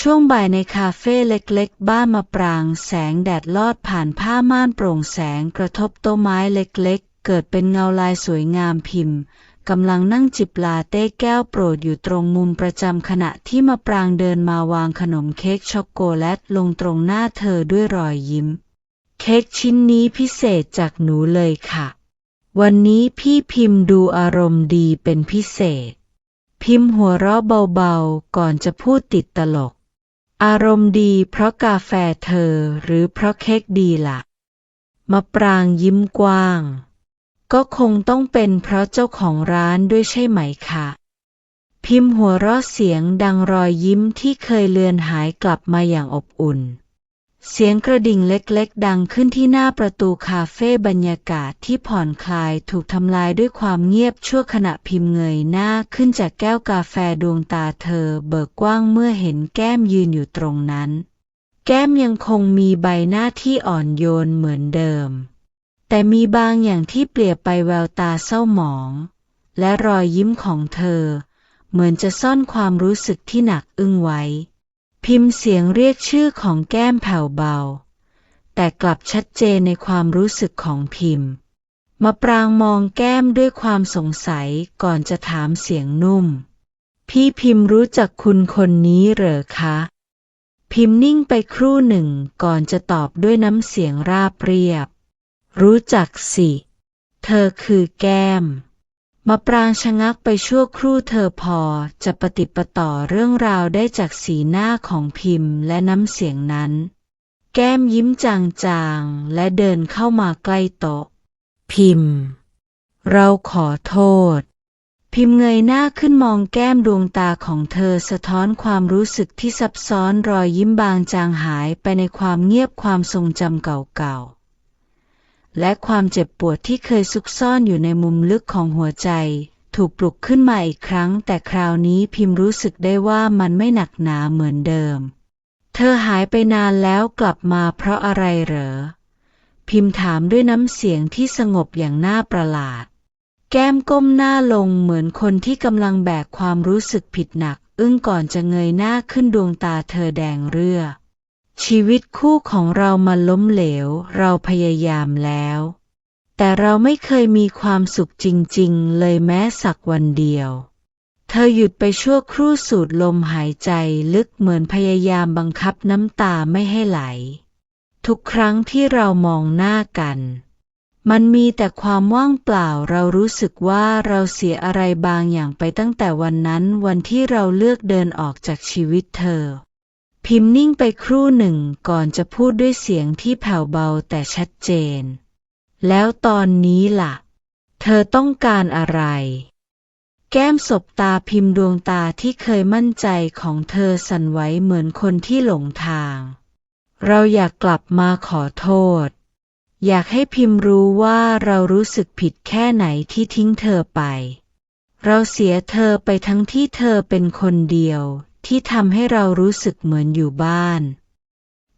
ช่วงบ่ายในคาเฟ่เล็กๆบ้านมะปรางแสงแดดลอดผ่านผ้าม่านโปร่งแสงกระทบโต๊ะไม้เล็กๆเกิดเป็นเงาลายสวยงามพิมพ์กำลังนั่งจิบลาเต้แก้วโปรดอยู่ตรงมุมประจำขณะที่มะปรางเดินมาวางขนมเค้กช็อกโกแลตลงตรงหน้าเธอด้วยรอยยิ้มเค้กชิ้นนี้พิเศษจากหนูเลยค่ะวันนี้พี่พิมพ์ดูอารมณ์ดีเป็นพิเศษพิมพ์หัวเราะเบาๆก่อนจะพูดติดตลกอารมณ์ดีเพราะกาแฟเธอหรือเพราะเค้กดีล่ะมะปรางยิ้มกว้างก็คงต้องเป็นเพราะเจ้าของร้านด้วยใช่ไหมคะพิมพ์หัวเราะเสียงดังรอยยิ้มที่เคยเลือนหายกลับมาอย่างอบอุ่นเสียงกระดิ่งเล็กๆดังขึ้นที่หน้าประตูคาเฟ่บรรยากาศที่ผ่อนคลายถูกทำลายด้วยความเงียบชั่วขณะพิมพ์เงยหน้าขึ้นจากแก้วกาแฟดวงตาเธอเบิกกว้างเมื่อเห็นแก้มยืนอยู่ตรงนั้นแก้มยังคงมีใบหน้าที่อ่อนโยนเหมือนเดิมแต่มีบางอย่างที่เปลี่ยนไปแววตาเศร้าหมองและรอยยิ้มของเธอเหมือนจะซ่อนความรู้สึกที่หนักอึ้งไว้พิมพ์เสียงเรียกชื่อของแก้มแผ่วเบาแต่กลับชัดเจนในความรู้สึกของพิมพ์มะปรางมองแก้มด้วยความสงสัยก่อนจะถามเสียงนุ่มพี่พิมพ์รู้จักคุณคนนี้เหรอคะพิมพ์นิ่งไปครู่หนึ่งก่อนจะตอบด้วยน้ำเสียงราบเรียบรู้จักสิเธอคือแก้มมะปรางชะงักไปชั่วครู่เธอพอจะปฏิปต่อเรื่องราวได้จากสีหน้าของพิมพ์และน้ำเสียงนั้นแก้มยิ้มจางๆและเดินเข้ามาใกล้โต๊ะพิมพ์เราขอโทษพิมพ์เงยหน้าขึ้นมองแก้มดวงตาของเธอสะท้อนความรู้สึกที่ซับซ้อนรอยยิ้มบางจางหายไปในความเงียบความทรงจำเก่าๆและความเจ็บปวดที่เคยซุกซ่อนอยู่ในมุมลึกของหัวใจถูกปลุกขึ้นมาอีกครั้งแต่คราวนี้พิมพ์รู้สึกได้ว่ามันไม่หนักหนาเหมือนเดิมเธอหายไปนานแล้วกลับมาเพราะอะไรเหรอพิมพ์ถามด้วยน้ำเสียงที่สงบอย่างน่าประหลาดแก้มก้มหน้าลงเหมือนคนที่กำลังแบกความรู้สึกผิดหนักอึ้งก่อนจะเงยหน้าขึ้นดวงตาเธอแดงเรื่อชีวิตคู่ของเรามันล้มเหลวเราพยายามแล้วแต่เราไม่เคยมีความสุขจริงๆเลยแม้สักวันเดียวเธอหยุดไปชั่วครู่สูดลมหายใจลึกเหมือนพยายามบังคับน้ำตาไม่ให้ไหลทุกครั้งที่เรามองหน้ากันมันมีแต่ความว่างเปล่าเรารู้สึกว่าเราเสียอะไรบางอย่างไปตั้งแต่วันนั้นวันที่เราเลือกเดินออกจากชีวิตเธอพิมพ์นิ่งไปครู่หนึ่งก่อนจะพูดด้วยเสียงที่แผ่วเบาแต่ชัดเจนแล้วตอนนี้ล่ะเธอต้องการอะไรแก้มสบตาพิมพ์ดวงตาที่เคยมั่นใจของเธอสั่นไหวเหมือนคนที่หลงทางเราอยากกลับมาขอโทษอยากให้พิมพ์รู้ว่าเรารู้สึกผิดแค่ไหนที่ทิ้งเธอไปเราเสียเธอไปทั้งที่เธอเป็นคนเดียวที่ทำให้เรารู้สึกเหมือนอยู่บ้าน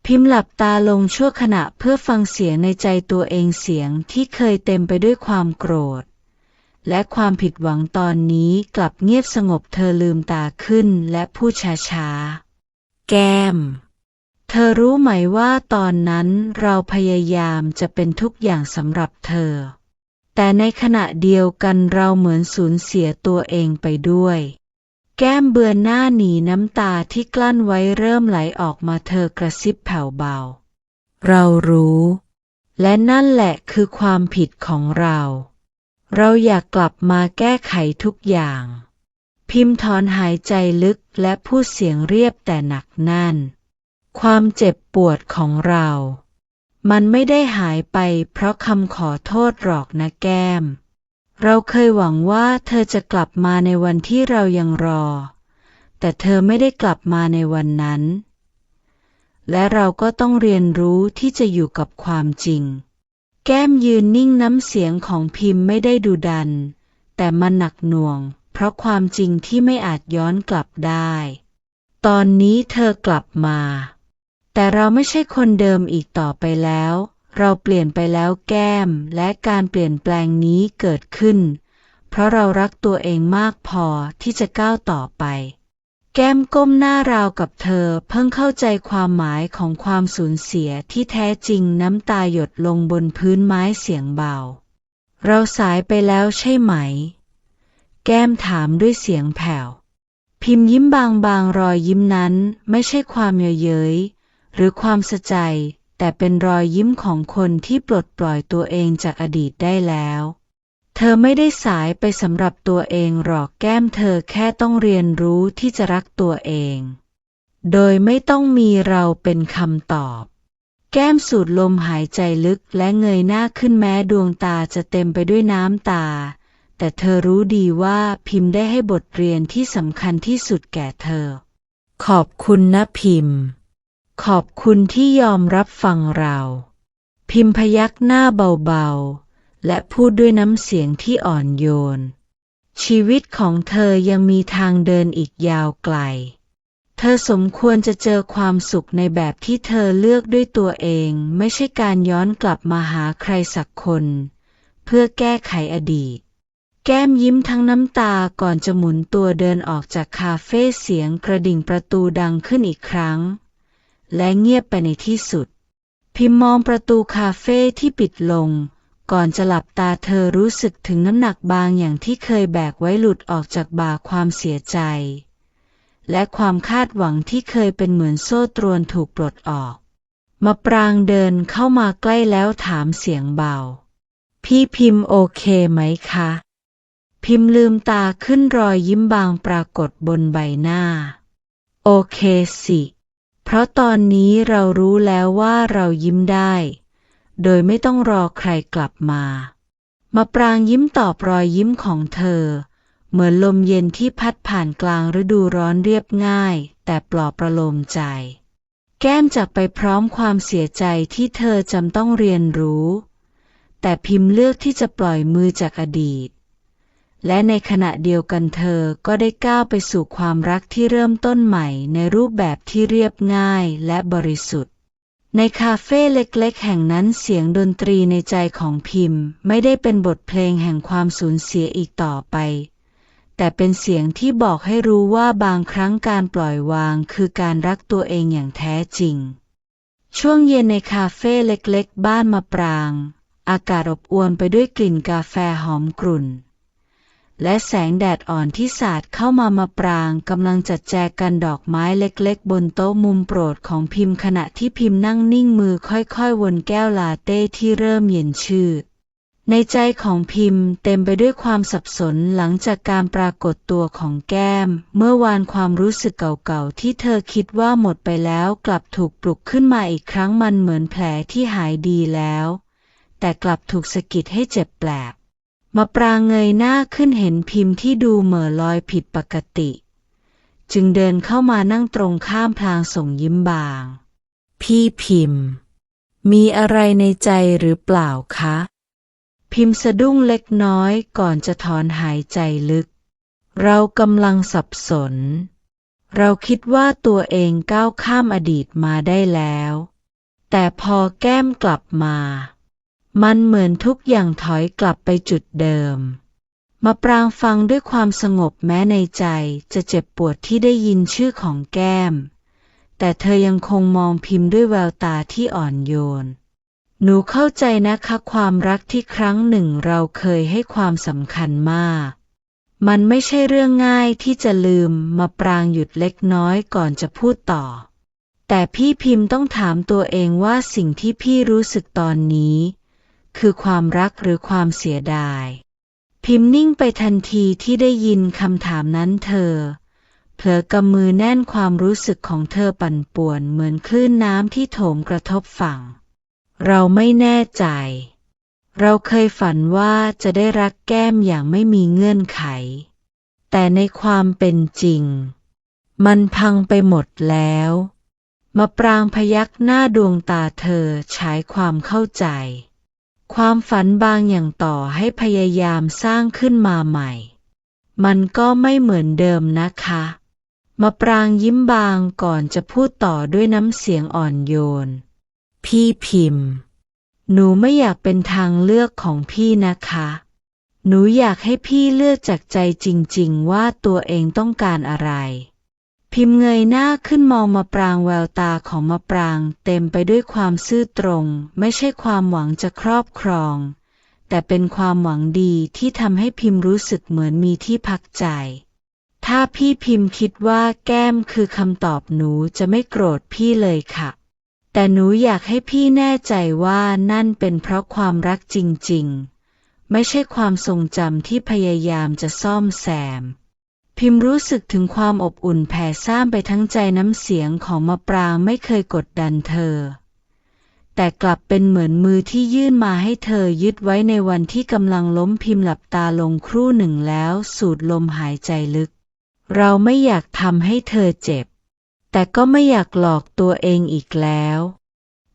พิมพ์หลับตาลงชั่วขณะเพื่อฟังเสียงในใจตัวเองเสียงที่เคยเต็มไปด้วยความโกรธและความผิดหวังตอนนี้กลับเงียบสงบเธอลืมตาขึ้นและพูดช้าๆแก้มเธอรู้ไหมว่าตอนนั้นเราพยายามจะเป็นทุกอย่างสำหรับเธอแต่ในขณะเดียวกันเราเหมือนสูญเสียตัวเองไปด้วยแก้มเบือนหน้าหนีน้ำตาที่กลั้นไว้เริ่มไหลออกมาเธอกระซิบแผ่วเบาเรารู้และนั่นแหละคือความผิดของเราอยากกลับมาแก้ไขทุกอย่างพิมพ์ถอนหายใจลึกและพูดเสียงเรียบแต่หนักแน่นความเจ็บปวดของเรามันไม่ได้หายไปเพราะคำขอโทษหรอกนะแก้มเราเคยหวังว่าเธอจะกลับมาในวันที่เรายังรอแต่เธอไม่ได้กลับมาในวันนั้นและเราก็ต้องเรียนรู้ที่จะอยู่กับความจริงแก้มยืนนิ่งน้ำเสียงของพิมพ์ไม่ได้ดุดันแต่มันหนักหน่วงเพราะความจริงที่ไม่อาจย้อนกลับได้ตอนนี้เธอกลับมาแต่เราไม่ใช่คนเดิมอีกต่อไปแล้วเราเปลี่ยนไปแล้วแก้มและการเปลี่ยนแปลงนี้เกิดขึ้นเพราะเรารักตัวเองมากพอที่จะก้าวต่อไป แก้มก้มหน้าราวกับเธอเพิ่งเข้าใจความหมายของความสูญเสียที่แท้จริงน้ำตาหยดลงบนพื้นไม้เสียงเบาเราสายไปแล้วใช่ไหมแก้มถามด้วยเสียงแผ่วพิมพ์ยิ้มบางๆรอยยิ้มนั้นไม่ใช่ความเย้ยเย้ยหรือความสะใจแต่เป็นรอยยิ้มของคนที่ปลดปล่อยตัวเองจากอดีตได้แล้วเธอไม่ได้สายไปสำหรับตัวเองหรอกแก้มเธอแค่ต้องเรียนรู้ที่จะรักตัวเองโดยไม่ต้องมีเราเป็นคำตอบแก้มสูดลมหายใจลึกและเงยหน้าขึ้นแม้ดวงตาจะเต็มไปด้วยน้ำตาแต่เธอรู้ดีว่าพิมพ์ได้ให้บทเรียนที่สำคัญที่สุดแก่เธอขอบคุณนะพิมพ์ขอบคุณที่ยอมรับฟังเราพิมพ์พยักหน้าเบาๆและพูดด้วยน้ำเสียงที่อ่อนโยนชีวิตของเธอยังมีทางเดินอีกยาวไกลเธอสมควรจะเจอความสุขในแบบที่เธอเลือกด้วยตัวเองไม่ใช่การย้อนกลับมาหาใครสักคนเพื่อแก้ไขอดีตแก้มยิ้มทั้งน้ำตาก่อนจะหมุนตัวเดินออกจากคาเฟ่เสียงกระดิ่งประตูดังขึ้นอีกครั้งและเงียบไปในที่สุดพิมพ์มองประตูคาเฟ่ที่ปิดลงก่อนจะหลับตาเธอรู้สึกถึงน้ำหนักบางอย่างที่เคยแบกไว้หลุดออกจากบ่าความเสียใจและความคาดหวังที่เคยเป็นเหมือนโซ่ตรวนถูกปลดออกมะปรางเดินเข้ามาใกล้แล้วถามเสียงเบาพี่พิมพ์โอเคไหมคะพิมพ์ลืมตาขึ้นรอยยิ้มบางปรากฏบนใบหน้าโอเคสิเพราะตอนนี้เรารู้แล้วว่าเรายิ้มได้โดยไม่ต้องรอใครกลับมามะปรางยิ้มตอบรอยยิ้มของเธอเหมือนลมเย็นที่พัดผ่านกลางฤดูร้อนเรียบง่ายแต่ปลอบประโลมใจแก้มจากไปพร้อมความเสียใจที่เธอจำต้องเรียนรู้แต่พิมพ์เลือกที่จะปล่อยมือจากอดีตและในขณะเดียวกันเธอก็ได้ก้าวไปสู่ความรักที่เริ่มต้นใหม่ในรูปแบบที่เรียบง่ายและบริสุทธิ์ในคาเฟ่เล็กๆแห่งนั้นเสียงดนตรีในใจของพิมพ์ไม่ได้เป็นบทเพลงแห่งความสูญเสียอีกต่อไปแต่เป็นเสียงที่บอกให้รู้ว่าบางครั้งการปล่อยวางคือการรักตัวเองอย่างแท้จริงช่วงเย็นในคาเฟ่เล็กๆบ้านมะปรางอากาศอบอวลไปด้วยกลิ่นกาแฟหอมกรุ่นและแสงแดดอ่อนที่สาดเข้ามามะปรางกำลังจัดแจกันดอกไม้เล็กๆบนโต๊ะมุมโปรดของพิมพ์ขณะที่พิมพ์นั่งนิ่งมือค่อยๆวนแก้วลาเต้ที่เริ่มเย็นชืดในใจของพิมพ์เต็มไปด้วยความสับสนหลังจากการปรากฏตัวของแก้มเมื่อวานความรู้สึกเก่าๆที่เธอคิดว่าหมดไปแล้วกลับถูกปลุกขึ้นมาอีกครั้งมันเหมือนแผลที่หายดีแล้วแต่กลับถูกสะกิดให้เจ็บแปลกมะปรางเงยหน้าขึ้นเห็นพิมพ์ที่ดูเหม่อลอยผิดปกติจึงเดินเข้ามานั่งตรงข้ามพลางส่งยิ้มบางพี่พิมพ์มีอะไรในใจหรือเปล่าคะพิมพ์สะดุ้งเล็กน้อยก่อนจะถอนหายใจลึกเรากำลังสับสนเราคิดว่าตัวเองก้าวข้ามอดีตมาได้แล้วแต่พอแก้มกลับมามันเหมือนทุกอย่างถอยกลับไปจุดเดิมมะปรางฟังด้วยความสงบแม้ในใจจะเจ็บปวดที่ได้ยินชื่อของแก้มแต่เธอยังคงมองพิมพ์ด้วยแววตาที่อ่อนโยนหนูเข้าใจนะคะความรักที่ครั้งหนึ่งเราเคยให้ความสำคัญมากมันไม่ใช่เรื่องง่ายที่จะลืมมะปรางหยุดเล็กน้อยก่อนจะพูดต่อแต่พี่พิมพ์ต้องถามตัวเองว่าสิ่งที่พี่รู้สึกตอนนี้คือความรักหรือความเสียดายพิมพ์นิ่งไปทันทีที่ได้ยินคำถามนั้นเธอเผลอกำมือแน่นความรู้สึกของเธอปั่นป่วนเหมือนคลื่นน้ำที่โถมกระทบฝั่งเราไม่แน่ใจเราเคยฝันว่าจะได้รักแก้มอย่างไม่มีเงื่อนไขแต่ในความเป็นจริงมันพังไปหมดแล้วมะปรางพยักหน้าดวงตาเธอฉายความเข้าใจความฝันบางอย่างต่อให้พยายามสร้างขึ้นมาใหม่มันก็ไม่เหมือนเดิมนะคะมะปรางยิ้มบางก่อนจะพูดต่อด้วยน้ำเสียงอ่อนโยนพี่พิมพ์หนูไม่อยากเป็นทางเลือกของพี่นะคะหนูอยากให้พี่เลือกจากใจจริงๆว่าตัวเองต้องการอะไร พิมพ์เงยหน้าขึ้นมองมะปรางแววตาของมะปรางเต็มไปด้วยความซื่อตรงไม่ใช่ความหวังจะครอบครองแต่เป็นความหวังดีที่ทำให้พิมพ์รู้สึกเหมือนมีที่พักใจถ้าพี่พิมพ์คิดว่าแก้มคือคำตอบหนูจะไม่โกรธพี่เลยค่ะแต่หนูอยากให้พี่แน่ใจว่านั่นเป็นเพราะความรักจริงๆไม่ใช่ความทรงจำที่พยายามจะซ่อมแซมพิมพ์รู้สึกถึงความอบอุ่นแผ่ซ่านไปทั้งใจน้ำเสียงของมะปรางไม่เคยกดดันเธอแต่กลับเป็นเหมือนมือที่ยื่นมาให้เธอยึดไว้ในวันที่กำลังล้มพิมพ์หลับตาลงครู่หนึ่งแล้วสูดลมหายใจลึกเราไม่อยากทำให้เธอเจ็บแต่ก็ไม่อยากหลอกตัวเองอีกแล้ว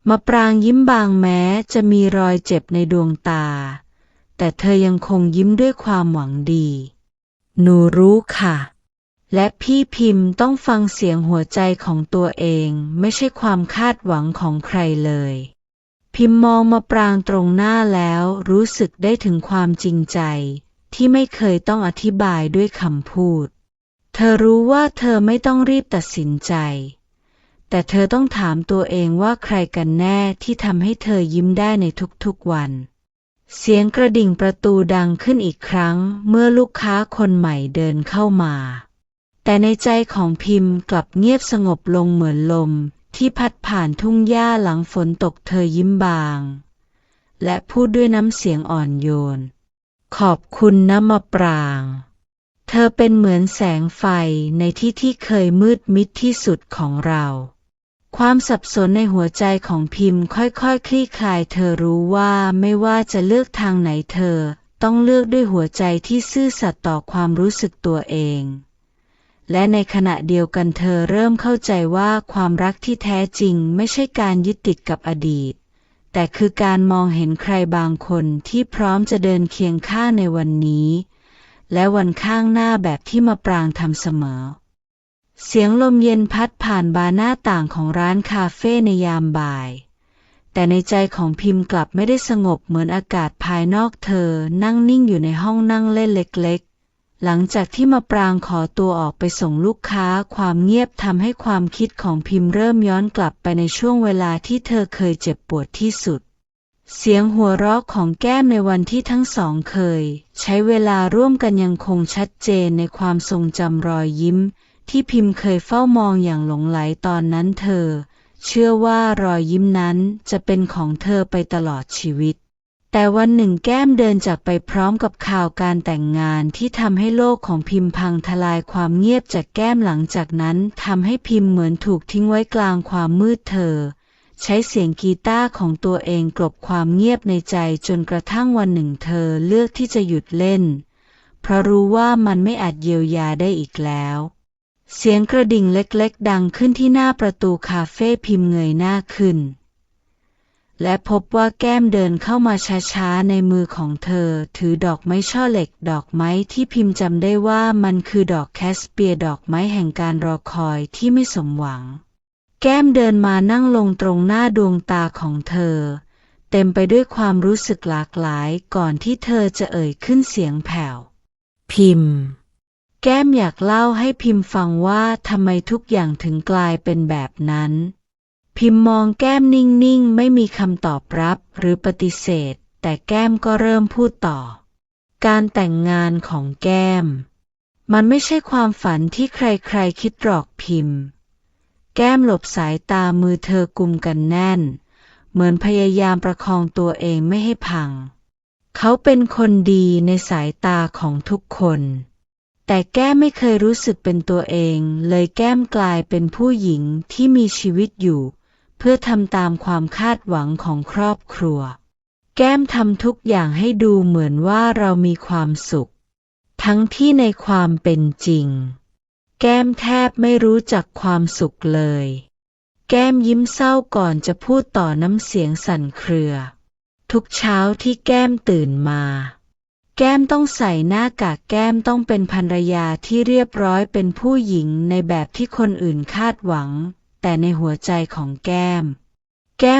มะปรางยิ้มบางแม้จะมีรอยเจ็บในดวงตาแต่เธอยังคงยิ้มด้วยความหวังดีหนูรู้ค่ะและพี่พิมพ์ต้องฟังเสียงหัวใจของตัวเองไม่ใช่ความคาดหวังของใครเลยพิมพ์มองมะปรางตรงหน้าแล้วรู้สึกได้ถึงความจริงใจที่ไม่เคยต้องอธิบายด้วยคำพูดเธอรู้ว่าเธอไม่ต้องรีบตัดสินใจแต่เธอต้องถามตัวเองว่าใครกันแน่ที่ทำให้เธอยิ้มได้ในทุกๆวันเสียงกระดิ่งประตูดังขึ้นอีกครั้งเมื่อลูกค้าคนใหม่เดินเข้ามาแต่ในใจของพิมพ์กลับเงียบสงบลงเหมือนลมที่พัดผ่านทุ่งหญ้าหลังฝนตกเธอยิ้มบางและพูดด้วยน้ำเสียงอ่อนโยนขอบคุณนะมะปรางเธอเป็นเหมือนแสงไฟในที่ที่เคยมืดมิดที่สุดของเราความสับสนในหัวใจของพิมพ์ค่อยๆคลี่คลายเธอรู้ว่าไม่ว่าจะเลือกทางไหนเธอต้องเลือกด้วยหัวใจที่ซื่อสัตย์ต่อความรู้สึกตัวเองและในขณะเดียวกันเธอเริ่มเข้าใจว่าความรักที่แท้จริงไม่ใช่การยึดติดกับอดีตแต่คือการมองเห็นใครบางคนที่พร้อมจะเดินเคียงข้างในวันนี้และวันข้างหน้าแบบที่มะปรางทำเสมอเสียงลมเย็นพัดผ่านบานหน้าต่างของร้านคาเฟ่ในยามบ่ายแต่ในใจของพิมพ์กลับไม่ได้สงบเหมือนอากาศภายนอกเธอนั่งนิ่งอยู่ในห้องนั่งเล่นเล็กๆหลังจากที่มะปรางขอตัวออกไปส่งลูกค้าความเงียบทำให้ความคิดของพิมพ์เริ่มย้อนกลับไปในช่วงเวลาที่เธอเคยเจ็บปวดที่สุดเสียงหัวเราะของแก้มในวันที่ทั้งสองเคยใช้เวลาร่วมกันยังคงชัดเจนในความทรงจำรอยยิ้มที่พิมพ์เคยเฝ้ามองอย่างหลงใหลตอนนั้นเธอเชื่อว่ารอยยิ้มนั้นจะเป็นของเธอไปตลอดชีวิตแต่วันหนึ่งแก้มเดินจากไปพร้อมกับข่าวการแต่งงานที่ทำให้โลกของพิมพ์พังทลายความเงียบจากแก้มหลังจากนั้นทำให้พิมพ์เหมือนถูกทิ้งไว้กลางความมืดเธอใช้เสียงกีตาร์ของตัวเองกลบความเงียบในใจจนกระทั่งวันหนึ่งเธอเลือกที่จะหยุดเล่นเพราะรู้ว่ามันไม่อาจเยียวยาได้อีกแล้วเสียงกระดิ่งเล็กๆดังขึ้นที่หน้าประตูคาเฟ่พิมพ์เงยหน้าขึ้นและพบว่าแก้มเดินเข้ามาช้าๆในมือของเธอถือดอกไม้ช่อเหล็กดอกไม้ที่พิมพ์จำได้ว่ามันคือดอกแคสเปียร์ดอกไม้แห่งการรอคอยที่ไม่สมหวังแก้มเดินมานั่งลงตรงหน้าดวงตาของเธอเต็มไปด้วยความรู้สึกหลากหลายก่อนที่เธอจะเอ่ยขึ้นเสียงแผ่วพิมพ์แก้มอยากเล่าให้พิมพ์ฟังว่าทำไมทุกอย่างถึงกลายเป็นแบบนั้นพิมพ์มองแก้มนิ่งๆไม่มีคำตอบรับหรือปฏิเสธแต่แก้มก็เริ่มพูดต่อการแต่งงานของแก้มมันไม่ใช่ความฝันที่ใครๆคิดหรอกพิมพ์แก้มหลบสายตามือเธอกุมกันแน่นเหมือนพยายามประคองตัวเองไม่ให้พังเขาเป็นคนดีในสายตาของทุกคนแต่แก้มไม่เคยรู้สึกเป็นตัวเองเลยแก้มกลายเป็นผู้หญิงที่มีชีวิตอยู่เพื่อทำตามความคาดหวังของครอบครัวแก้มทำทุกอย่างให้ดูเหมือนว่าเรามีความสุขทั้งที่ในความเป็นจริงแก้มแทบไม่รู้จักความสุขเลยแก้มยิ้มเศร้าก่อนจะพูดต่อน้ำเสียงสั่นเครือทุกเช้าที่แก้มตื่นมาแก้มต้องใส่หน้ากากแก้มต้องเป็นภรรยาที่เรียบร้อยเป็นผู้หญิงในแบบที่คนอื่นคาดหวังแต่ในหัวใจของแก้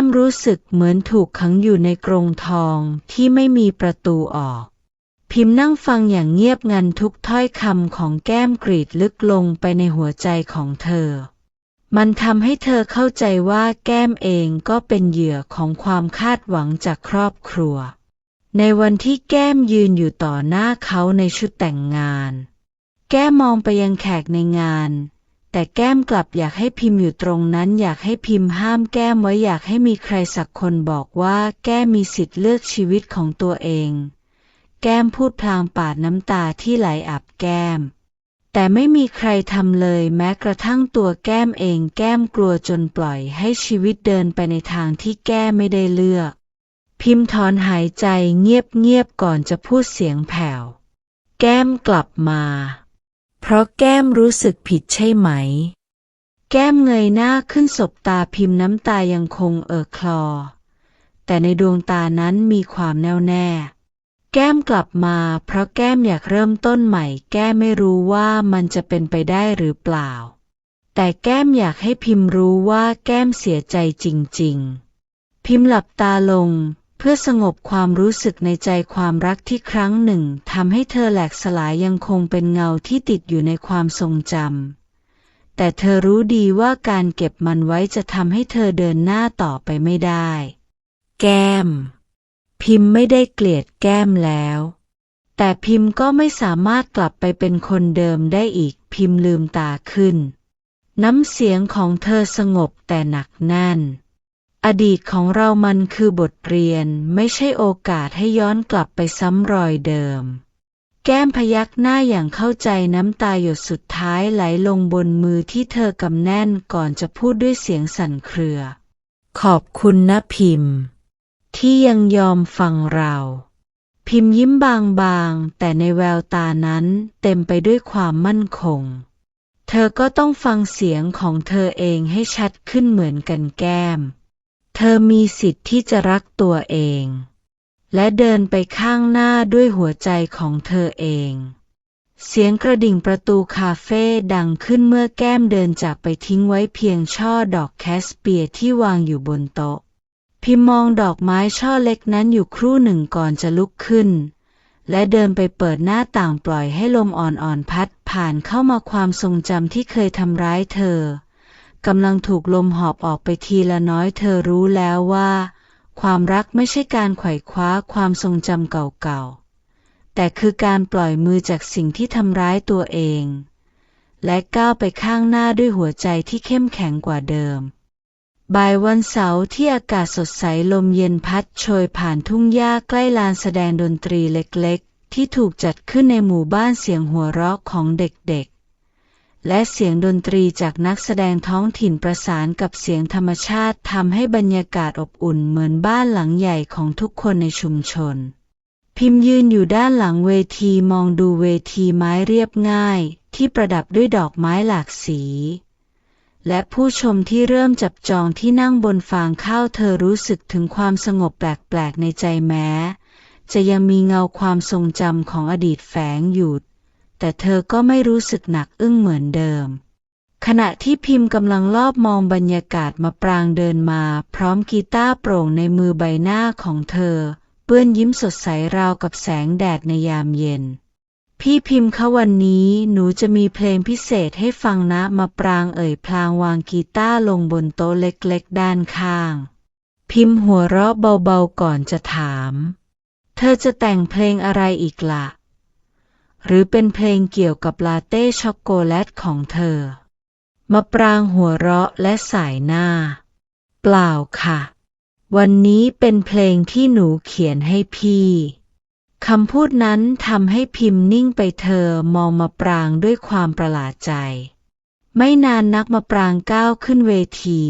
มรู้สึกเหมือนถูกขังอยู่ในกรงทองที่ไม่มีประตูออกพ พิมพ์นั่งฟังอย่างเงียบงันทุกถ้อยคำของแก้มกรีดลึกลงไปในหัวใจของเธอมันทำให้เธอเข้าใจว่าแก้มเองก็เป็นเหยื่อของความคาดหวังจากครอบครัวในวันที่แก้มยืนอยู่ต่อหน้าเขาในชุดแต่งงานแก้มมองไปยังแขกในงานแต่แก้มกลับอยากให้พิมพ์อยู่ตรงนั้นอยากให้พิมพ์ห้ามแก้มไว้อยากให้มีใครสักคนบอกว่าแก้มมีสิทธิ์เลือกชีวิตของตัวเองแก้มพูดพลางปาดน้ำตาที่ไหลอาบแก้มแต่ไม่มีใครทำเลยแม้กระทั่งตัวแก้มเองแก้มกลัวจนปล่อยให้ชีวิตเดินไปในทางที่แก้มไม่ได้เลือกพิมพ์ถอนหายใจเงียบๆก่อนจะพูดเสียงแผ่วแก้มกลับมาเพราะแก้มรู้สึกผิดใช่ไหมแก้มเงยหน้าขึ้นสบตาพิมพ์น้ำตายังคงคลอแต่ในดวงตานั้นมีความแน่วแน่แก้มกลับมาเพราะแก้มอยากเริ่มต้นใหม่แก้มไม่รู้ว่ามันจะเป็นไปได้หรือเปล่าแต่แก้มอยากให้พิมพ์รู้ว่าแก้มเสียใจจริงๆพิมพ์หลับตาลงเพื่อสงบความรู้สึกในใจความรักที่ครั้งหนึ่งทำให้เธอแหลกสลายยังคงเป็นเงาที่ติดอยู่ในความทรงจำแต่เธอรู้ดีว่าการเก็บมันไว้จะทำให้เธอเดินหน้าต่อไปไม่ได้แก้มพิมพ์ไม่ได้เกลียดแก้มแล้วแต่พิมพ์ก็ไม่สามารถกลับไปเป็นคนเดิมได้อีกพิมพ์ลืมตาขึ้นน้ำเสียงของเธอสงบแต่หนักแน่นอดีตของเรามันคือบทเรียนไม่ใช่โอกาสให้ย้อนกลับไปซ้ำรอยเดิมแก้มพยักหน้าอย่างเข้าใจน้ำตาหยดสุดท้ายไหลลงบนมือที่เธอกำแน่นก่อนจะพูดด้วยเสียงสั่นเครือขอบคุณนะพิมพ์ที่ยังยอมฟังเราพิมพ์ยิ้มบางๆแต่ในแววตานั้นเต็มไปด้วยความมั่นคงเธอก็ต้องฟังเสียงของเธอเองให้ชัดขึ้นเหมือนกันแก้มเธอมีสิทธิ์ที่จะรักตัวเองและเดินไปข้างหน้าด้วยหัวใจของเธอเองเสียงกระดิ่งประตูคาเฟ่ดังขึ้นเมื่อแก้มเดินจากไปทิ้งไว้เพียงช่อดอกแคสเปียร์ที่วางอยู่บนโต๊ะพิมพ์มองดอกไม้ช่อเล็กนั้นอยู่ครู่หนึ่งก่อนจะลุกขึ้นและเดินไปเปิดหน้าต่างปล่อยให้ลมอ่อนๆพัดผ่านเข้ามาความทรงจำที่เคยทำร้ายเธอกำลังถูกลมหอบออกไปทีละน้อยเธอรู้แล้วว่าความรักไม่ใช่การไขว่คว้าความทรงจำเก่าๆแต่คือการปล่อยมือจากสิ่งที่ทำร้ายตัวเองและก้าวไปข้างหน้าด้วยหัวใจที่เข้มแข็งกว่าเดิมบ่ายวันเสาร์ที่อากาศสดใสลมเย็นพัดโชยผ่านทุ่งหญ้าใกล้ลานแสดงดนตรีเล็กๆที่ถูกจัดขึ้นในหมู่บ้านเสียงหัวเราะของเด็กๆและเสียงดนตรีจากนักแสดงท้องถิ่นประสานกับเสียงธรรมชาติทำให้บรรยากาศอบอุ่นเหมือนบ้านหลังใหญ่ของทุกคนในชุมชนพิมพ์ยืนอยู่ด้านหลังเวทีมองดูเวทีไม้เรียบง่ายที่ประดับด้วยดอกไม้หลากสีและผู้ชมที่เริ่มจับจองที่นั่งบนฟางข้าวเธอรู้สึกถึงความสงบแปลกๆในใจแม้จะยังมีเงาความทรงจำของอดีตแฝงอยู่แต่เธอก็ไม่รู้สึกหนักอึ้งเหมือนเดิมขณะที่พิมพ์กำลังลอบมองบรรยากาศมะปรางเดินมาพร้อมกีตาร์โปร่งในมือใบหน้าของเธอเปื้อนยิ้มสดใสราวกับแสงแดดในยามเย็นพี่พิมพ์คะวันนี้หนูจะมีเพลงพิเศษให้ฟังนะมะปรางพลางวางกีตาร์ลงบนโต๊ะเล็กๆด้านข้างพิมพ์หัวเราะเบาๆก่อนจะถามเธอจะแต่งเพลงอะไรอีกล่ะหรือเป็นเพลงเกี่ยวกับลาเต้ช็อกโกแลตของเธอมะปรางหัวเราะและสายหน้าเปล่าค่ะวันนี้เป็นเพลงที่หนูเขียนให้พี่คำพูดนั้นทำให้พิมพ์นิ่งไปเธอมองมะปรางด้วยความประหลาดใจไม่นานนักมะปรางก้าวขึ้นเวที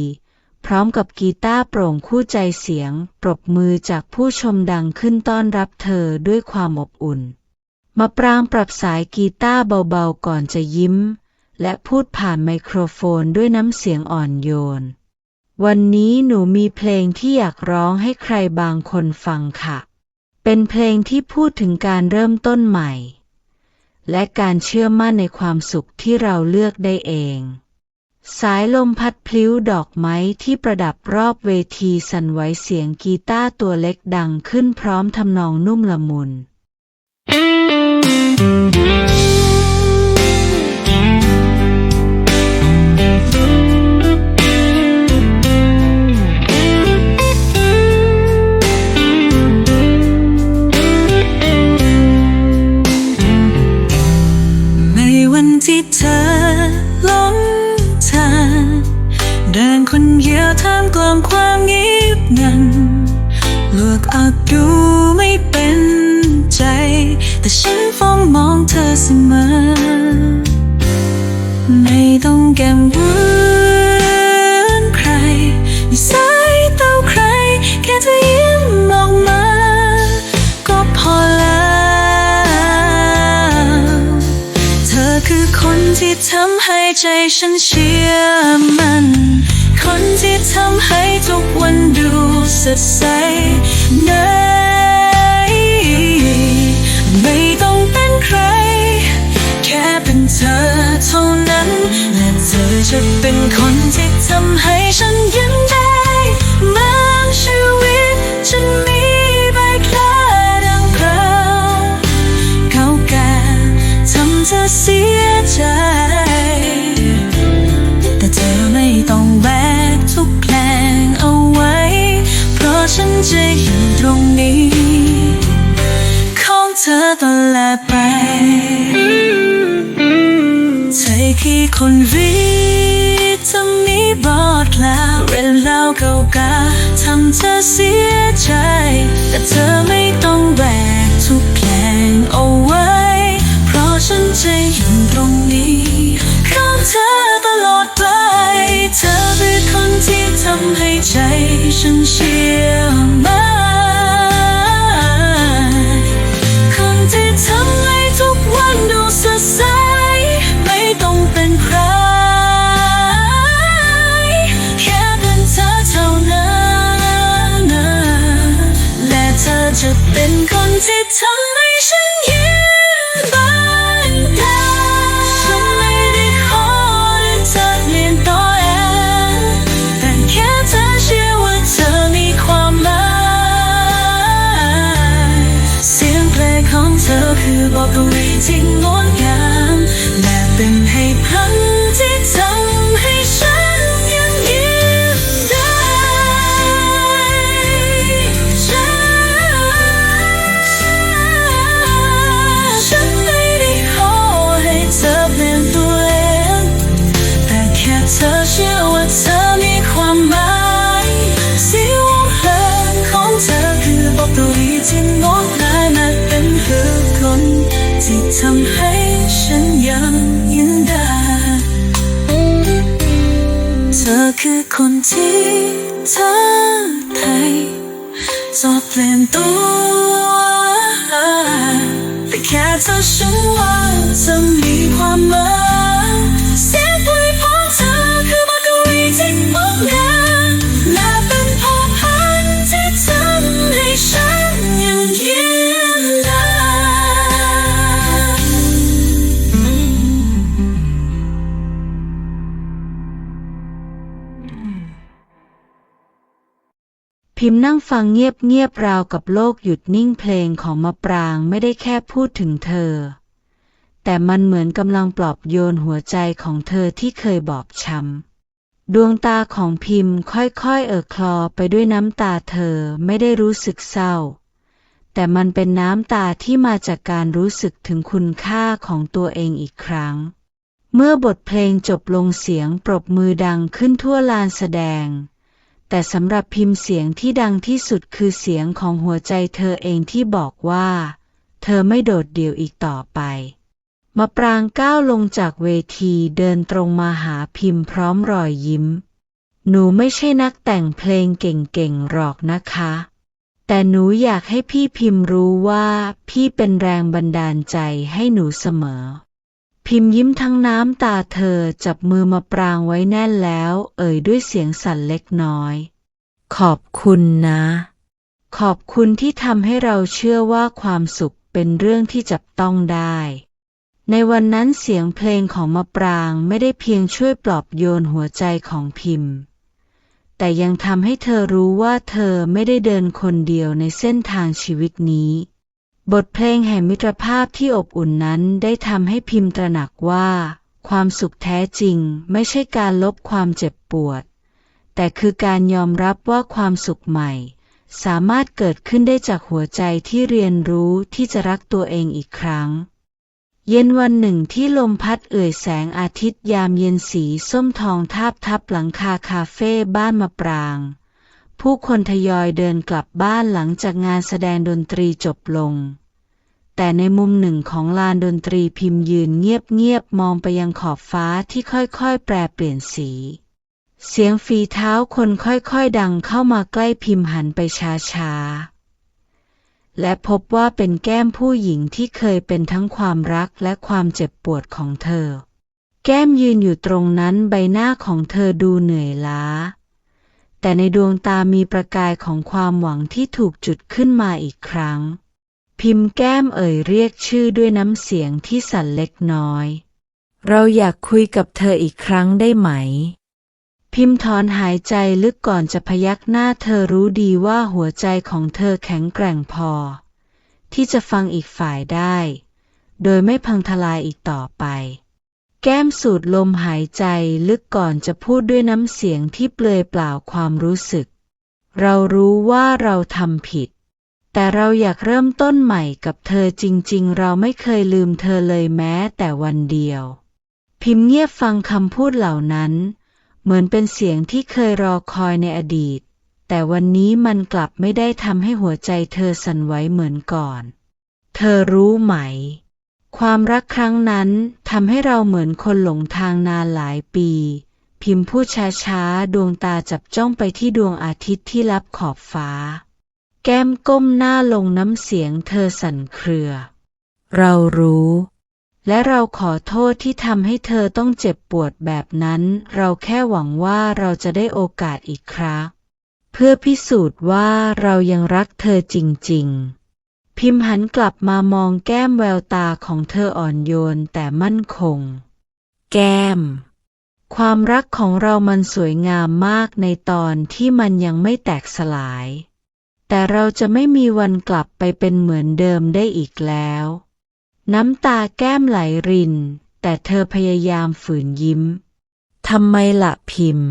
พร้อมกับกีตาร์โปร่งคู่ใจเสียงปรบมือจากผู้ชมดังขึ้นต้อนรับเธอด้วยความอบอุ่นมะปรางปรับสายกีตาร์เบาๆก่อนจะยิ้มและพูดผ่านไมโครโฟนด้วยน้ำเสียงอ่อนโยนวันนี้หนูมีเพลงที่อยากร้องให้ใครบางคนฟังค่ะเป็นเพลงที่พูดถึงการเริ่มต้นใหม่และการเชื่อมั่นในความสุขที่เราเลือกได้เองสายลมพัดพลิ้วดอกไม้ที่ประดับรอบเวทีสั่นไหวเสียงกีตาร์ตัวเล็กดังขึ้นพร้อมทำนองนุ่มละมุน ที่เธอหลงทางเดินคนเดียวท่ามกลางความเงียบงันเลือกอาจดูไม่เป็นใจแต่ฉันเฝ้ามองเธอเสมอไม่ต้องแก้มวุ้นใครในสายตาใครแค่เธอยิ้มออกมาก็พอแล้วเธอคือคนที่ทำให้ใจฉันเชื่อมันคนที่ทำให้ทุกวันดูสดใสไม่ต้องเป็นใครแค่เป็นเธอเท่านั้นและเธอจะเป็นคนที่ทำให้ฉันยิ้มได้เหมือนชีวิตฉันมีใบคลาดังเพลาเขาแก่ทำเธอเสียใจแต่เธอไม่ต้องแบกทุกแผลงเอาไว้เพราะฉันจะอยู่ตรงนี้ของเธอตลอดไปเธอคือคนวิทำนี้บอกแล้วเรื่องราวเก่าๆทำเธอเสียใจแต่เธอไม่ต้องแบกทุกแผลงเอาไว้เพราะฉันจะอยู่ตรงนี้ของเธอตลอดไปเธอเป็นคนที่ทำให้ใจฉันเชื่อมันคนที่ทำให้ทุกวันดูสดใสไม่ต้องเป็นใครแค่เป็นเธอเท่านั้นและเธอจะเป็นคนที่ทำให้ฉันยิ้มบานตาฉันไม่ได้ขอให้เธอเปลี่ยนตัวเองแต่แค่เธอเชื่อว่าเธอมีความหมายเสียงเพลงของเธอคือบทกวีที่งดงามและเป็นให้พันที่ทำให้ฉันยังยิ้มได้ฉันไม่ได้ขอให้เธอเปลี่ยนตัวเองแต่แค่เธอเชื่อว่าเธอมีความหมายเสียงเพลงของเธอคือบทกวีที่งดงามและเป็นคือคนที่ทำให้ฉันยังยิ้มได้เธอคือคนที่เธอไทยจะเปลี่ยนตัวแต่แค่เธอฉันว่าจะมีความหมายเสียงเพลงของเธอคือบทกวีที่งดงามและเป็นพอพันที่ทำให้ฉันยังยิ้มได้ พิมพ์นั่งฟังเงียบๆราวกับโลกหยุดนิ่งเพลงของมะปรางไม่ได้แค่พูดถึงเธอแต่มันเหมือนกำลังปลอบโยนหัวใจของเธอที่เคยบอบช้ำดวงตาของพิมพ์ค่อยๆคลอไปด้วยน้ำตาเธอไม่ได้รู้สึกเศร้าแต่มันเป็นน้ำตาที่มาจากการรู้สึกถึงคุณค่าของตัวเองอีกครั้งเมื่อบทเพลงจบลงเสียงปรบมือดังขึ้นทั่วลานแสดงแต่สำหรับพิมพ์เสียงที่ดังที่สุดคือเสียงของหัวใจเธอเองที่บอกว่าเธอไม่โดดเดี่ยวอีกต่อไปมะปรางก้าวลงจากเวทีเดินตรงมาหาพิมพ์พร้อมรอยยิ้มหนูไม่ใช่นักแต่งเพลงเก่งๆหรอกนะคะแต่หนูอยากให้พี่พิมพ์รู้ว่าพี่เป็นแรงบันดาลใจให้หนูเสมอพิมพ์ยิ้มทั้งน้ำตาเธอจับมือมะปรางไว้แน่นแล้วด้วยเสียงสั่นเล็กน้อยขอบคุณนะขอบคุณที่ทำให้เราเชื่อว่าความสุขเป็นเรื่องที่จับต้องได้ในวันนั้นเสียงเพลงของมะปรางไม่ได้เพียงช่วยปลอบโยนหัวใจของพิมพ์แต่ยังทำให้เธอรู้ว่าเธอไม่ได้เดินคนเดียวในเส้นทางชีวิตนี้ บทเพลงแห่งมิตรภาพที่อบอุ่นนั้นได้ทำให้พิมพ์ตระหนักว่าความสุขแท้จริงไม่ใช่การลบความเจ็บปวดแต่คือการยอมรับว่าความสุขใหม่สามารถเกิดขึ้นได้จากหัวใจที่เรียนรู้ที่จะรักตัวเองอีกครั้งเย็นวันหนึ่งที่ลมพัดเอ่ยแสงอาทิตย์ยามเย็นสีส้มทองทาบทับหลังคาคาเฟ่บ้านมะปรางผู้คนทยอยเดินกลับบ้านหลังจากงานแสดงดนตรีจบลงแต่ในมุมหนึ่งของลานดนตรีพิมพ์ยืนเงียบๆมองไปยังขอบฟ้าที่ค่อยๆแปรเปลี่ยนสีเสียงฝีเท้าคนค่อยๆดังเข้ามาใกล้พิมพ์หันไปช้าๆและพบว่าเป็นแก้มผู้หญิงที่เคยเป็นทั้งความรักและความเจ็บปวดของเธอแก้มยืนอยู่ตรงนั้นใบหน้าของเธอดูเหนื่อยล้าแต่ในดวงตามีประกายของความหวังที่ถูกจุดขึ้นมาอีกครั้งพิมพ์แก้มเอ่ยเรียกชื่อด้วยน้ำเสียงที่สั่นเล็กน้อยเราอยากคุยกับเธออีกครั้งได้ไหมพิมพ์ถอนหายใจลึกก่อนจะพยักหน้าเธอรู้ดีว่าหัวใจของเธอแข็งแกร่งพอที่จะฟังอีกฝ่ายได้โดยไม่พังทลายอีกต่อไปแก้มสูดลมหายใจลึกก่อนจะพูดด้วยน้ำเสียงที่เปลือยเปล่าความรู้สึกเรารู้ว่าเราทำผิดแต่เราอยากเริ่มต้นใหม่กับเธอจริงๆเราไม่เคยลืมเธอเลยแม้แต่วันเดียวพิมพ์เงียบฟังคำพูดเหล่านั้นเหมือนเป็นเสียงที่เคยรอคอยในอดีตแต่วันนี้มันกลับไม่ได้ทำให้หัวใจเธอสั่นไหวเหมือนก่อนเธอรู้ไหมความรักครั้งนั้นทำให้เราเหมือนคนหลงทางนานหลายปีพิมพ์พูดช้าๆดวงตาจับจ้องไปที่ดวงอาทิตย์ที่ลับขอบฟ้าแก้มก้มหน้าลงน้ำเสียงเธอสั่นเครือเรารู้และเราขอโทษที่ทำให้เธอต้องเจ็บปวดแบบนั้นเราแค่หวังว่าเราจะได้โอกาสอีกครั้งเพื่อพิสูจน์ว่าเรายังรักเธอจริงๆพิมพ์หันกลับมามองแก้มแววตาของเธออ่อนโยนแต่มั่นคงแก้มความรักของเรามันสวยงามมากในตอนที่มันยังไม่แตกสลายแต่เราจะไม่มีวันกลับไปเป็นเหมือนเดิมได้อีกแล้วน้ำตาแก้มไหลรินแต่เธอพยายามฝืนยิ้มทำไมล่ะพิมพ์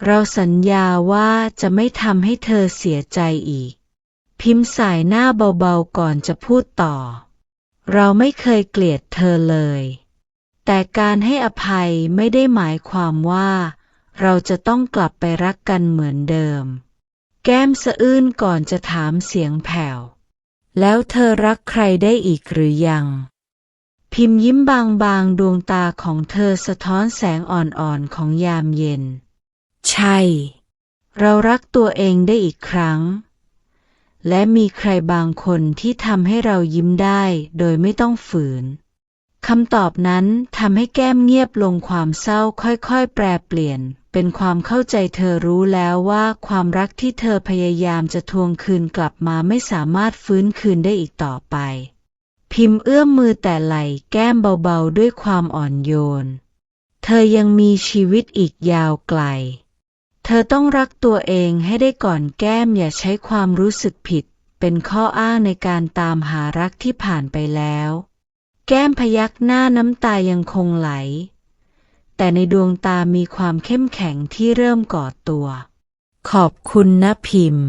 เราสัญญาว่าจะไม่ทำให้เธอเสียใจอีกพิมพ์สายหน้าเบาๆก่อนจะพูดต่อเราไม่เคยเกลียดเธอเลยแต่การให้อภัยไม่ได้หมายความว่าเราจะต้องกลับไปรักกันเหมือนเดิมแก้มสะอื้นก่อนจะถามเสียงแผ่วแล้วเธอรักใครได้อีกหรือยังพิมพ์ยิ้มบางๆดวงตาของเธอสะท้อนแสงอ่อนๆของยามเย็นใช่เรารักตัวเองได้อีกครั้งและมีใครบางคนที่ทำให้เรายิ้มได้โดยไม่ต้องฝืนคำตอบนั้นทำให้แก้มเงียบลงความเศร้าค่อยๆแปรเปลี่ยนเป็นความเข้าใจเธอรู้แล้วว่าความรักที่เธอพยายามจะทวงคืนกลับมาไม่สามารถฟื้นคืนได้อีกต่อไปพิมพ์เอื้อมมือแต่ไหล่แก้มเบาๆด้วยความอ่อนโยนเธอยังมีชีวิตอีกยาวไกลเธอต้องรักตัวเองให้ได้ก่อนแก้มอย่าใช้ความรู้สึกผิดเป็นข้ออ้างในการตามหารักที่ผ่านไปแล้วแก้มพยักหน้าน้ำตายังคงไหลแต่ในดวงตามีความเข้มแข็งที่เริ่มก่อตัวขอบคุณนะพิมพ์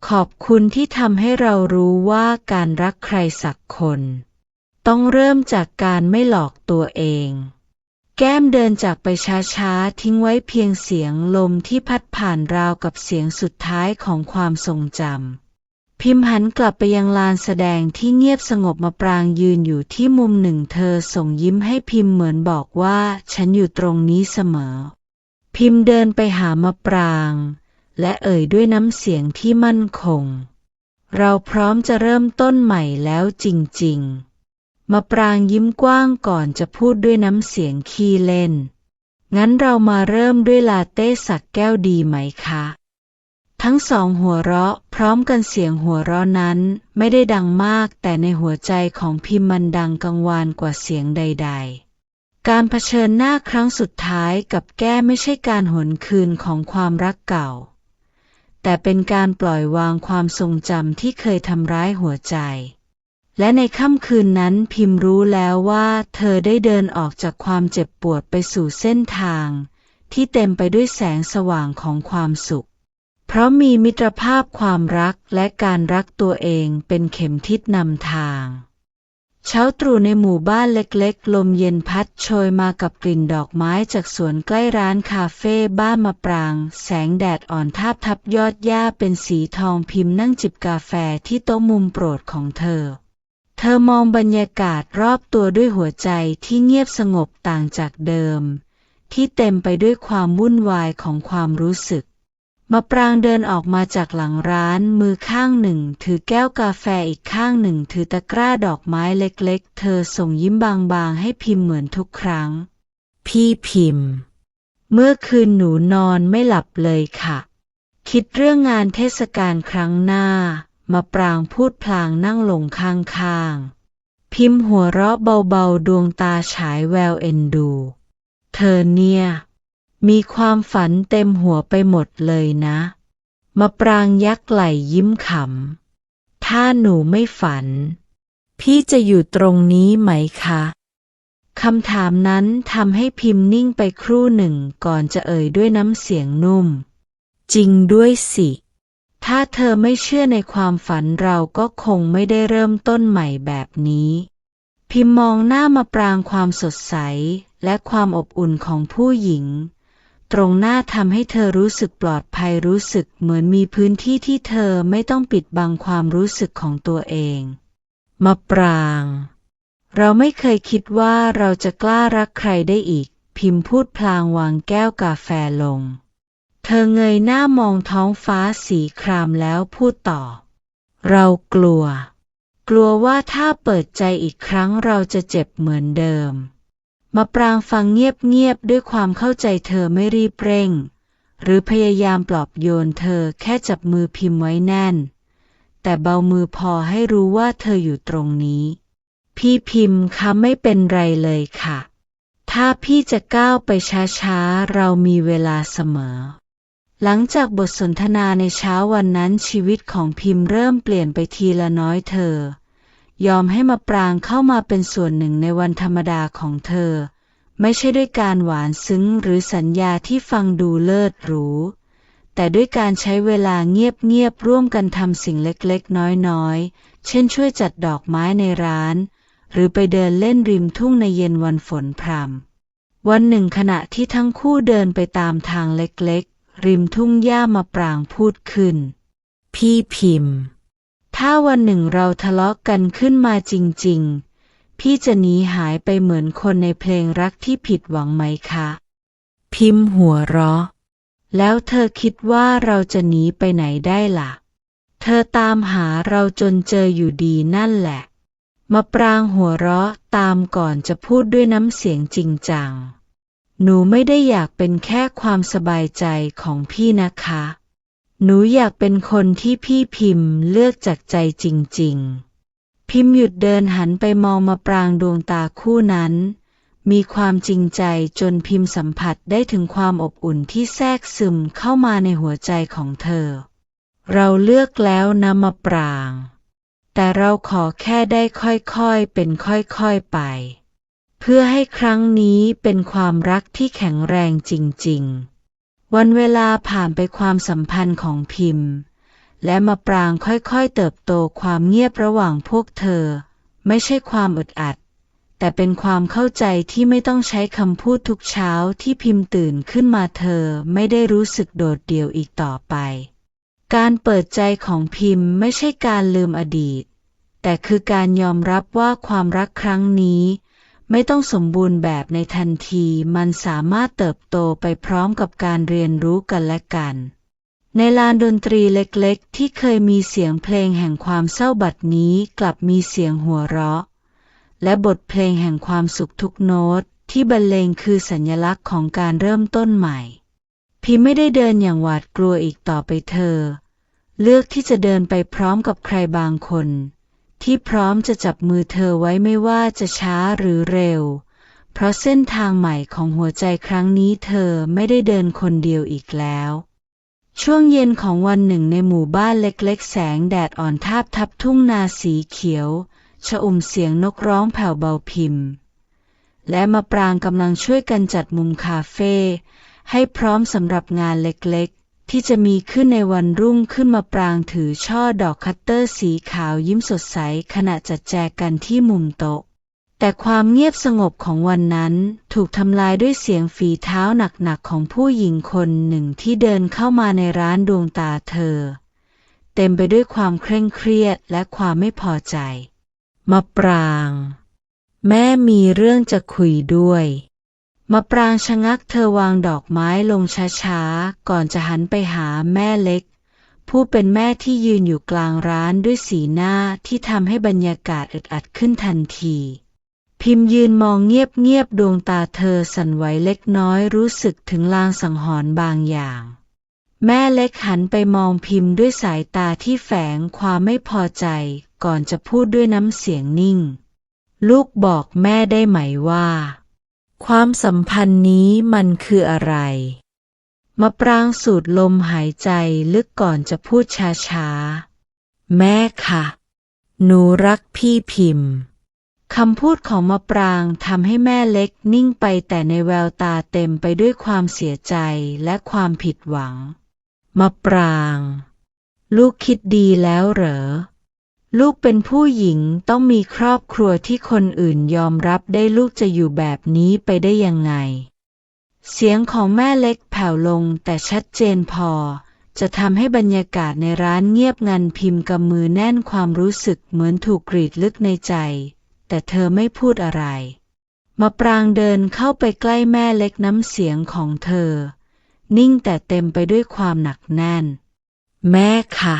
ขอบคุณที่ทำให้เรารู้ว่าการรักใครสักคนต้องเริ่มจากการไม่หลอกตัวเองแก้มเดินจากไปช้าๆทิ้งไว้เพียงเสียงลมที่พัดผ่านราวกับเสียงสุดท้ายของความทรงจำพิมพ์หันกลับไปยังลานแสดงที่เงียบสงบมะปรางยืนอยู่ที่มุมหนึ่งเธอส่งยิ้มให้พิมพ์เหมือนบอกว่าฉันอยู่ตรงนี้เสมอพิมพ์เดินไปหามะปรางและเอ่ยด้วยน้ำเสียงที่มั่นคงเราพร้อมจะเริ่มต้นใหม่แล้วจริงๆมะปรางยิ้มกว้างก่อนจะพูดด้วยน้ำเสียงขี้เล่นงั้นเรามาเริ่มด้วยลาเต้สักแก้วดีไหมคะทั้งสองหัวเราะพร้อมกันเสียงหัวเราะนั้นไม่ได้ดังมากแต่ในหัวใจของพิมพ์มันดังกังวานกว่าเสียงใดๆการเผชิญหน้าครั้งสุดท้ายกับแก้ไม่ใช่การหวนคืนของความรักเก่าแต่เป็นการปล่อยวางความทรงจำที่เคยทำร้ายหัวใจ และในค่ำคืนนั้นพิมรู้แล้วว่าเธอได้เดินออกจากความเจ็บปวดไปสู่เส้นทางที่เต็มไปด้วยแสงสว่างของความสุขเพราะมีมิตรภาพความรักและการรักตัวเองเป็นเข็มทิศนำทางเช้าตรู่ในหมู่บ้านเล็กๆลมเย็นพัดโชยมากับกลิ่นดอกไม้จากสวนใกล้ร้านคาเฟ่บ้านมะปรางแสงแดดอ่อนทาบทับยอดหญ้าเป็นสีทองพิมพ์นั่งจิบกาแฟที่โต๊ะมุมโปรดของเธอมองบรรยากาศรอบตัวด้วยหัวใจที่เงียบสงบต่างจากเดิมที่เต็มไปด้วยความวุ่นวายของความรู้สึกมะปรางเดินออกมาจากหลังร้านมือข้างหนึ่งถือแก้วกาแฟอีกข้างหนึ่งถือตะกร้าดอกไม้เล็กๆเธอส่งยิ้มบางๆให้พิมพ์เหมือนทุกครั้งพี่พิมพ์เมื่อคืนหนูนอนไม่หลับเลยค่ะคิดเรื่องงานเทศกาลครั้งหน้ามะปรางพูดพลางนั่งลงข้างๆพิมพ์หัวเราะเบาๆดวงตาฉายแววเอ็นดูเธอเนี่ยมีความฝันเต็มหัวไปหมดเลยนะมะปรางยักไหล่ยิ้มขำถ้าหนูไม่ฝันพี่จะอยู่ตรงนี้ไหมคะคำถามนั้นทำให้พิมพ์นิ่งไปครู่หนึ่งก่อนจะเอ่ยด้วยน้ำเสียงนุ่มจริงด้วยสิถ้าเธอไม่เชื่อในความฝันเราก็คงไม่ได้เริ่มต้นใหม่แบบนี้พิมพ์มองหน้ามะปรางความสดใสและความอบอุ่นของผู้หญิงตรงหน้าทำให้เธอรู้สึกปลอดภัยรู้สึกเหมือนมีพื้นที่ที่เธอไม่ต้องปิดบังความรู้สึกของตัวเองมะปรางเราไม่เคยคิดว่าเราจะกล้ารักใครได้อีกพิมพ์พูดพลางวางแก้วกาแฟลงเธอเงยหน้ามองท้องฟ้าสีครามแล้วพูดต่อเรากลัวว่าถ้าเปิดใจอีกครั้งเราจะเจ็บเหมือนเดิมมะปรางฟังเงียบๆด้วยความเข้าใจเธอไม่รีบเร่งหรือพยายามปลอบโยนเธอแค่จับมือพิมพ์ไว้แน่นแต่เบามือพอให้รู้ว่าเธออยู่ตรงนี้พี่พิมพ์คะไม่เป็นไรเลยค่ะถ้าพี่จะก้าวไปช้าๆเรามีเวลาเสมอหลังจากบทสนทนาในเช้าวันนั้นชีวิตของพิมพ์เริ่มเปลี่ยนไปทีละน้อยเธอยอมให้มะปรางเข้ามาเป็นส่วนหนึ่งในวันธรรมดาของเธอไม่ใช่ด้วยการหวานซึ้งหรือสัญญาที่ฟังดูเลิศหรูแต่ด้วยการใช้เวลาเงียบๆร่วมกันทำสิ่งเล็กๆน้อยๆเช่นช่วยจัดดอกไม้ในร้านหรือไปเดินเล่นริมทุ่งในเย็นวันฝนพรำวันหนึ่งขณะที่ทั้งคู่เดินไปตามทางเล็กๆริมทุ่งหญ้ามะปรางพูดขึ้นพี่พิมพ์ถ้าวันหนึ่งเราทะเลาะกันขึ้นมาจริงๆพี่จะหนีหายไปเหมือนคนในเพลงรักที่ผิดหวังไหมคะพิมพ์หัวเราะแล้วเธอคิดว่าเราจะหนีไปไหนได้ล่ะเธอตามหาเราจนเจออยู่ดีนั่นแหละมะปรางหัวเราะตามก่อนจะพูดด้วยน้ำเสียงจริงจังหนูไม่ได้อยากเป็นแค่ความสบายใจของพี่นะคะหนูอยากเป็นคนที่พี่พิมพ์เลือกจากใจจริงๆพิมพ์หยุดเดินหันไปมองมะปรางดวงตาคู่นั้นมีความจริงใจจนพิมพ์สัมผัสได้ถึงความอบอุ่นที่แทรกซึมเข้ามาในหัวใจของเธอเราเลือกแล้วนะมะปรางแต่เราขอแค่ได้ค่อยๆเป็นค่อยๆไปเพื่อให้ครั้งนี้เป็นความรักที่แข็งแรงจริงๆวันเวลาผ่านไปความสัมพันธ์ของพิมพ์และมะปรางค่อยๆเติบโตความเงียบระหว่างพวกเธอไม่ใช่ความอึดอัดแต่เป็นความเข้าใจที่ไม่ต้องใช้คำพูดทุกเช้าที่พิมพ์ตื่นขึ้นมาเธอไม่ได้รู้สึกโดดเดี่ยวอีกต่อไปการเปิดใจของพิมพ์ไม่ใช่การลืมอดีตแต่คือการยอมรับว่าความรักครั้งนี้ไม่ต้องสมบูรณ์แบบในทันทีมันสามารถเติบโตไปพร้อมกับการเรียนรู้กันและกันในลานดนตรีเล็กๆที่เคยมีเสียงเพลงแห่งความเศร้าบัดนี้กลับมีเสียงหัวเราะและบทเพลงแห่งความสุขทุกโน้ตที่บรรเลงคือสัญลักษณ์ของการเริ่มต้นใหม่พิมไม่ได้เดินอย่างหวาดกลัวอีกต่อไปเธอเลือกที่จะเดินไปพร้อมกับใครบางคนที่พร้อมจะจับมือเธอไว้ไม่ว่าจะช้าหรือเร็วเพราะเส้นทางใหม่ของหัวใจครั้งนี้เธอไม่ได้เดินคนเดียวอีกแล้วช่วงเย็นของวันหนึ่งในหมู่บ้านเล็กๆแสงแดดอ่อนทาบทับทุ่งนาสีเขียว ชอุ่มเสียงนกร้องแผ่วเบาพิมพ์และมะปรางกำลังช่วยกันจัดมุมคาเฟ่ให้พร้อมสำหรับงานเล็กๆที่จะมีขึ้นในวันรุ่งขึ้นมะปรางถือช่อดอกคัตเตอร์สีขาวยิ้มสดใสขณะจัดแจกันที่มุมโต๊ะแต่ความเงียบสงบของวันนั้นถูกทำลายด้วยเสียงฝีเท้าหนักๆของผู้หญิงคนหนึ่งที่เดินเข้ามาในร้านดวงตาเธอเต็มไปด้วยความเคร่งเครียดและความไม่พอใจมะปรางแม่มีเรื่องจะคุยด้วยมะปรางชะงักเธอวางดอกไม้ลงช้าๆก่อนจะหันไปหาแม่เล็กผู้เป็นแม่ที่ยืนอยู่กลางร้านด้วยสีหน้าที่ทำให้บรรยากาศอึดอัดขึ้นทันทีพิมพ์ยืนมองเงียบๆดวงตาเธอสั่นไหวเล็กน้อยรู้สึกถึงลางสังหรณ์บางอย่างแม่เล็กหันไปมองพิมพ์ด้วยสายตาที่แฝงความไม่พอใจก่อนจะพูดด้วยน้ำเสียงนิ่งลูกบอกแม่ได้ไหมว่าความสัมพันธ์นี้มันคืออะไรมะปรางสูดลมหายใจลึกก่อนจะพูดช้าๆแม่ค่ะหนูรักพี่พิมพ์คำพูดของมะปรางทำให้แม่เล็กนิ่งไปแต่ในแววตาเต็มไปด้วยความเสียใจและความผิดหวังมะปรางลูกคิดดีแล้วเหรอลูกเป็นผู้หญิงต้องมีครอบครัวที่คนอื่นยอมรับได้ลูกจะอยู่แบบนี้ไปได้ยังไงเสียงของแม่เล็กแผ่วลงแต่ชัดเจนพอจะทำให้บรรยากาศในร้านเงียบงันพิมพ์กำมือแน่นความรู้สึกเหมือนถูกกรีดลึกในใจแต่เธอไม่พูดอะไรมะปรางเดินเข้าไปใกล้แม่เล็กน้ำเสียงของเธอนิ่งแต่เต็มไปด้วยความหนักแน่นแม่ค่ะ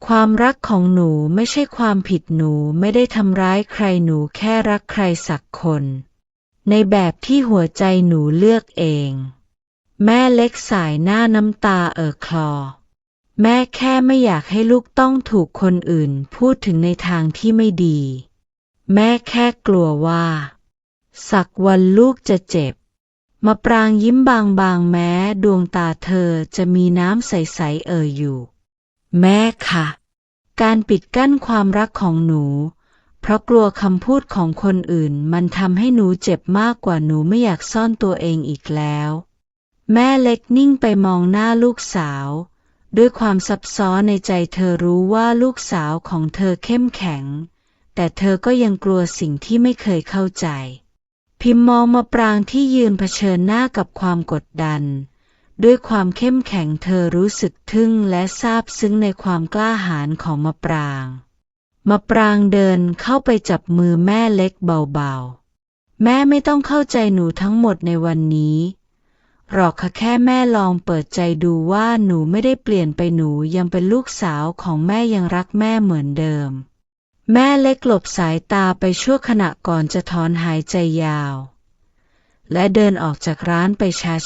ความรักของหนูไม่ใช่ความผิดหนูไม่ได้ทำร้ายใครหนูแค่รักใครสักคนในแบบที่หัวใจหนูเลือกเองแม่เล็กสายหน้าน้ำตาคลอแม่แค่ไม่อยากให้ลูกต้องถูกคนอื่นพูดถึงในทางที่ไม่ดีแม่แค่กลัวว่าสักวันลูกจะเจ็บมะปรางยิ้มบางๆแม้ดวงตาเธอจะมีน้ำใสๆอยู่แม่ค่ะการปิดกั้นความรักของหนูเพราะกลัวคำพูดของคนอื่นมันทำให้หนูเจ็บมากกว่าหนูไม่อยากซ่อนตัวเองอีกแล้วแม่เล็กนิ่งไปมองหน้าลูกสาวด้วยความซับซ้อนในใจเธอรู้ว่าลูกสาวของเธอเข้มแข็งแต่เธอก็ยังกลัวสิ่งที่ไม่เคยเข้าใจพิมพ์มองมะปรางที่ยืนเผชิญหน้ากับความกดดันด้วยความเข้มแข็งเธอรู้สึกทึ่งและซาบซึ้งในความกล้าหาญของมะปรางมะปรางเดินเข้าไปจับมือแม่เล็กเบาๆแม่ไม่ต้องเข้าใจหนูทั้งหมดในวันนี้หรอกค่ะแค่แม่ลองเปิดใจดูว่าหนูไม่ได้เปลี่ยนไปหนูยังเป็นลูกสาวของแม่ยังรักแม่เหมือนเดิมแม่เล็กหลบสายตาไปชั่วขณะก่อนจะถอนหายใจยาวและเดินออกจากร้านไป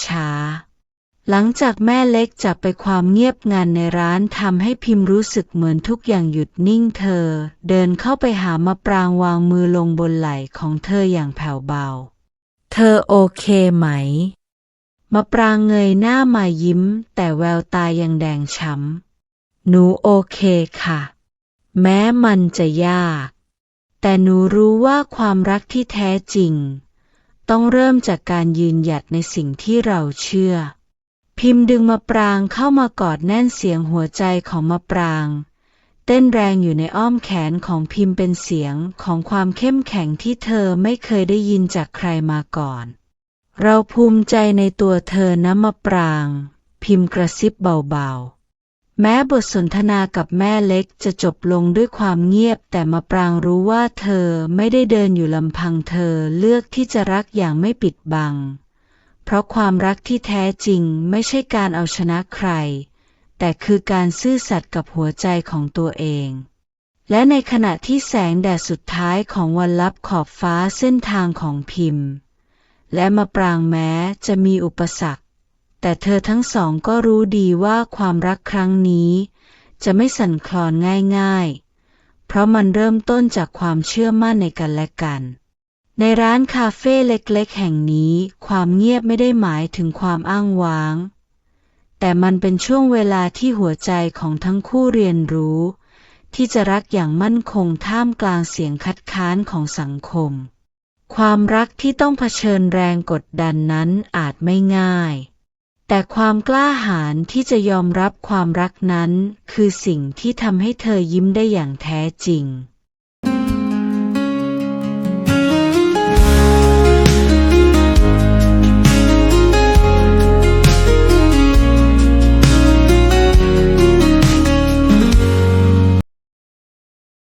ช้าๆหลังจากแม่เล็กจับไปความเงียบงันในร้านทำให้พิมพ์รู้สึกเหมือนทุกอย่างหยุดนิ่งเธอเดินเข้าไปหามะปรางวางมือลงบนไหล่ของเธออย่างแผ่วเบาเธอโอเคไหมมะปรางเงยหน้ามายิ้มแต่แววตายังแดงช้ำหนูโอเคค่ะแม้มันจะยากแต่หนูรู้ว่าความรักที่แท้จริงต้องเริ่มจากการยืนหยัดในสิ่งที่เราเชื่อพิมพ์ดึงมะปรางเข้ามากอดแน่นเสียงหัวใจของมะปรางเต้นแรงอยู่ในอ้อมแขนของพิมพ์เป็นเสียงของความเข้มแข็งที่เธอไม่เคยได้ยินจากใครมาก่อนเราภูมิใจในตัวเธอนะมะปรางพิมพ์กระซิบเบาๆแม้บทสนทนากับแม่เล็กจะจบลงด้วยความเงียบแต่มะปรางรู้ว่าเธอไม่ได้เดินอยู่ลำพังเธอเลือกที่จะรักอย่างไม่ปิดบังเพราะความรักที่แท้จริงไม่ใช่การเอาชนะใครแต่คือการซื่อสัตย์กับหัวใจของตัวเองและในขณะที่แสงแดดสุดท้ายของวันลับขอบฟ้าเส้นทางของพิมพ์และมะปรางแม้จะมีอุปสรรคแต่เธอทั้งสองก็รู้ดีว่าความรักครั้งนี้จะไม่สั่นคลอนง่ายๆเพราะมันเริ่มต้นจากความเชื่อมั่นในกันและกันในร้านคาเฟ่เล็กๆแห่งนี้ความเงียบไม่ได้หมายถึงความอ้างว้างแต่มันเป็นช่วงเวลาที่หัวใจของทั้งคู่เรียนรู้ ที่จะรักอย่างมั่นคงท่ามกลางเสียงคัดค้านของสังคมความรักที่ต้องเผชิญแรงกดดันนั้นอาจไม่ง่ายแต่ความกล้าหาญที่จะยอมรับความรักนั้นคือสิ่งที่ทำให้เธอยิ้มได้อย่างแท้จริง